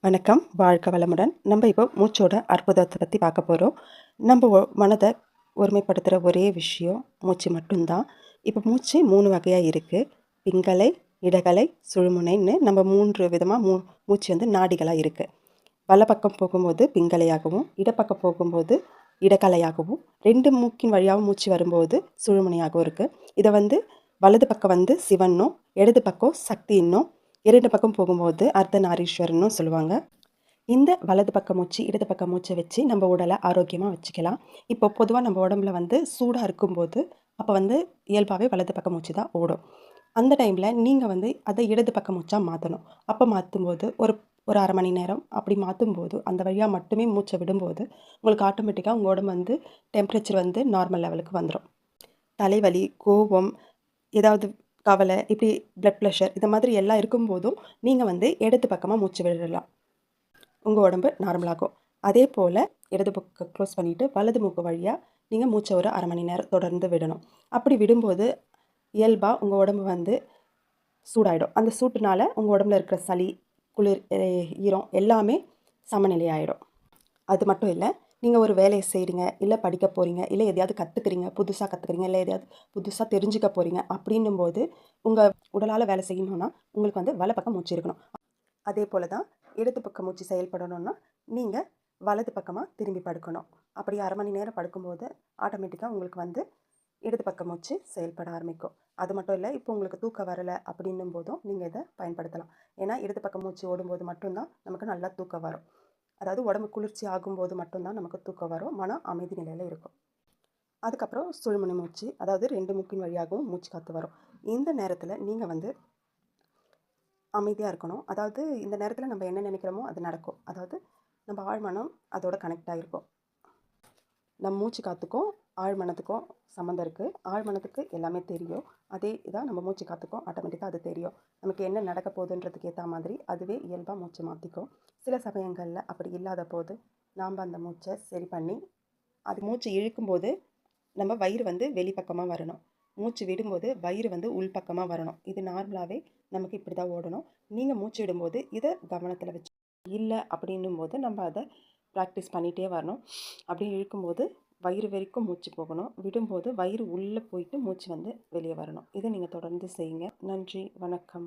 வணக்கம். வாழ்க வளமுடன். நம்ம இப்போ மூச்சோட அற்புதத்தை பற்றி பார்க்க போகிறோம். நம்ம மனதை ஒருமைப்படுத்துகிற ஒரே விஷயம் மூச்சு மட்டும்தான். இப்போ மூச்சு 3 வகையாக இருக்குது. பிங்கலை, இடகலை, சுழுமுனைன்னு நம்ம 3 விதமாக மூச்சு நாடிகளாக இருக்குது. வலப்பக்கம் போகும்போது பிங்கலையாகவும், இடப்பக்கம் போகும்போது இடகலையாகவும், 2 மூக்கின் வழியாகவும் மூச்சு வரும்போது சுழுமுனையாகவும் இருக்குது. இதை வலது பக்கம் சிவன்னும், இடது பக்கம் சக்தின்னும், 2 பக்கம் போகும்போது அர்த்தநாரீஸ்வரனும் சொல்லுவாங்க. இந்த வலது பக்க மூச்சு, இடது பக்க மூச்சை வச்சு நம்ம உடலை ஆரோக்கியமாக வச்சுக்கலாம். இப்போ பொதுவாக நம்ம உடம்புல சூடாக இருக்கும்போது அப்போ இயல்பாகவே வலது பக்க மூச்சு தான் ஓடும். அந்த டைமில் நீங்கள் அதை இடது பக்க மூச்சாக மாற்றணும். அப்போ மாற்றும்போது ஒரு ஒரு அரை மணி நேரம் அப்படி மாற்றும்போது அந்த வழியாக மட்டுமே மூச்சை விடும்போது உங்களுக்கு ஆட்டோமேட்டிக்காக உங்கள் உடம்பு டெம்பரேச்சர் நார்மல் லெவலுக்கு வந்துடும். தலைவலி, கோபம், ஏதாவது கவலை, இப்படி பிளட் ப்ரெஷர் இந்த மாதிரி எல்லாம் இருக்கும்போதும் நீங்கள் இடது பக்கமாக மூச்சு விடலாம். உங்கள் உடம்பு நார்மலாகும். அதே போல் இடது பக்கம் க்ளோஸ் பண்ணிவிட்டு வலது மூக்கு வழியாக நீங்கள் மூச்சை ஒரு அரை மணி நேரம் தொடர்ந்து விடணும். அப்படி விடும்போது இயல்பாக உங்கள் உடம்பு சூடாயிடும். அந்த சூட்டுனால உங்கள் உடம்புல இருக்கிற சளி, குளிர், ஈரம் எல்லாமே சமநிலையாயிடும். அது மட்டும் இல்லை, நீங்கள் ஒரு வேலையை செய்கிறீங்க, இல்லை படிக்க போகிறீங்க, இல்லை எதையாவது கற்றுக்குறீங்க, புதுசாக கற்றுக்குறீங்க, இல்லை எதையாவது புதுசாக தெரிஞ்சுக்க போகிறீங்க அப்படின்னும்போது உங்கள் உடலால் வேலை செய்யணுன்னா உங்களுக்கு வலை பக்கம் மூச்சு இருக்கணும். அதே போல் தான் இடது பக்கம் மூச்சு செயல்படணும்னா நீங்கள் வலது பக்கமாக திரும்பி படுக்கணும். அப்படி அரை மணி நேரம் படுக்கும்போது ஆட்டோமேட்டிக்காக உங்களுக்கு இடது பக்கம் மூச்சு செயல்பட ஆரம்பிக்கும். அது மட்டும் இல்லை, இப்போ உங்களுக்கு தூக்கம் வரலை அப்படின்னும் போதும் நீங்கள் இதை பயன்படுத்தலாம். ஏன்னா இடது பக்கம் மூச்சு ஓடும்போது மட்டும்தான் நமக்கு நல்லா தூக்கம் வரும். அதாவது உடம்பு குளிர்ச்சி ஆகும்போது மட்டும்தான் நமக்கு தூக்கம் வரும், மனம் அமைதி நிலையில் இருக்கும். அதுக்கப்புறம் சுழுமுனை மூச்சு, அதாவது 2 மூக்கின் வழியாகவும் மூச்சு காற்று வரும். இந்த நேரத்தில் நீங்கள் அமைதியாக இருக்கணும். அதாவது இந்த நேரத்தில் நம்ம என்ன நினைக்கிறோமோ அது நடக்கும். அதாவது நம்ம ஆழ்மனம் அதோட கனெக்ட் ஆகிருக்கும். நம்ம மூச்சு காற்றுக்கும் ஆழ்மனத்துக்கும் சம்மந்தம் இருக்குது. ஆழ்மனத்துக்கு எல்லாமே தெரியும். அதே இதான் நம்ம மூச்சு காற்றுக்கும் ஆட்டோமேட்டிக்காக அது தெரியும். நமக்கு என்ன நடக்க போகுதுன்றதுக்கு ஏற்ற மாதிரி அதுவே இயல்பாக மூச்சு மாற்றிக்கும். சில சமயங்களில் அப்படி இல்லாத போது நாம் அந்த மூச்சை சரி பண்ணி அது மூச்சு இழுக்கும்போது நம்ம வயிறு வெளிப்பக்கமாக வரணும். மூச்சு விடும்போது வயிறு உள்பக்கமாக வரணும். இது நார்மலாகவே நமக்கு இப்படி தான் ஓடணும். நீங்கள் மூச்சு விடும்போது இதை கவனத்தில் வச்சு இல்லை அப்படின்னும் போது நம்ம அதை ப்ராக்டிஸ் பண்ணிகிட்டே வரணும். அப்படி இழுக்கும்போது வயிறு வரைக்கும் மூச்சு போகணும். விடும்போது வயிறு உள்ளே போயிட்டு மூச்சு வெளியே வரணும். இதை நீங்கள் தொடர்ந்து செய்யுங்க. நன்றி, வணக்கம்.